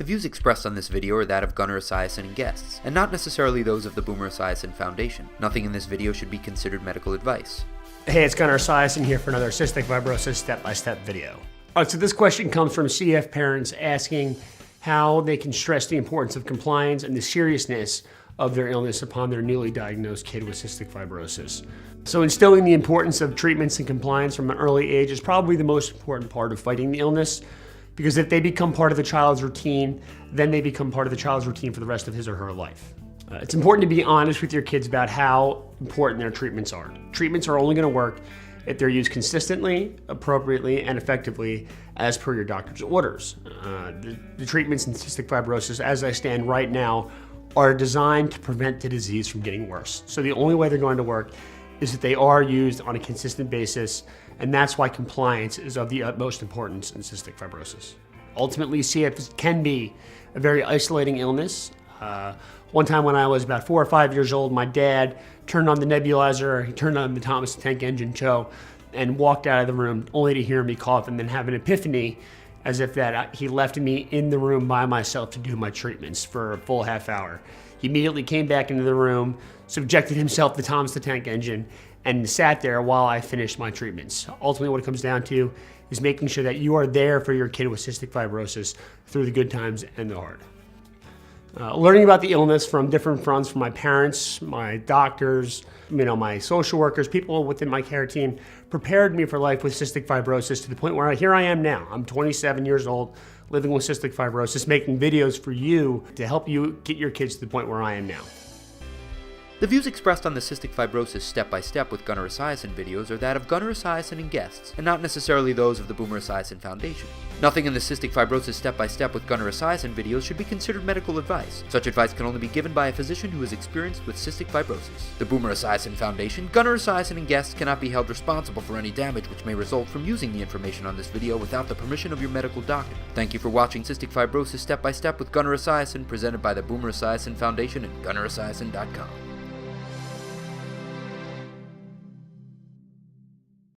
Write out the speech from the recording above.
The views expressed on this video are that of Gunnar Esiason and guests, and not necessarily those of the Gunnar Esiason Foundation. Nothing in this video should be considered medical advice. Hey, it's Gunnar Esiason here for another Cystic Fibrosis Step-by-Step video. All right, so this question comes from CF parents asking how they can stress the importance of compliance and the seriousness of their illness upon their newly diagnosed kid with cystic fibrosis. So instilling the importance of treatments and compliance from an early age is probably the most important part of fighting the illness, because if they become part of the child's routine, then they become part of the child's routine for the rest of his or her life. It's important to be honest with your kids about how important their treatments are. Treatments are only going to work if they're used consistently, appropriately, and effectively as per your doctor's orders. The treatments in cystic fibrosis, as I stand right now, are designed to prevent the disease from getting worse. So the only way they're going to work is that they are used on a consistent basis, and that's why compliance is of the utmost importance in cystic fibrosis. Ultimately, CF can be a very isolating illness. One time when I was about 4 or 5 years old, my dad turned on the nebulizer, he turned on the Thomas the Tank Engine show, and walked out of the room only to hear me cough and then have an epiphany as if that he left me in the room by myself to do my treatments for a full half hour. He immediately came back into the room, subjected himself to Thomas the Tank Engine, and sat there while I finished my treatments. Ultimately, what it comes down to is making sure that you are there for your kid with cystic fibrosis through the good times and the hard. Learning about the illness from different fronts, from my parents, my doctors, my social workers, people within my care team, prepared me for life with cystic fibrosis to the point where here I am now. I'm 27 years old, living with cystic fibrosis, making videos for you to help you get your kids to the point where I am now. The views expressed on the Cystic Fibrosis Step-by-Step with Gunnar Esiason videos are that of Gunnar Esiason and guests, and not necessarily those of the Gunnar Esiason Foundation. Nothing in the Cystic Fibrosis Step-by-Step with Gunnar Esiason videos should be considered medical advice. Such advice can only be given by a physician who is experienced with cystic fibrosis. The Gunnar Esiason Foundation, Gunnar Esiason and guests cannot be held responsible for any damage which may result from using the information on this video without the permission of your medical doctor. Thank you for watching Cystic Fibrosis Step-by-Step with Gunnar Esiason, presented by the Gunnar Esiason Foundation and GunnarEsiason.com.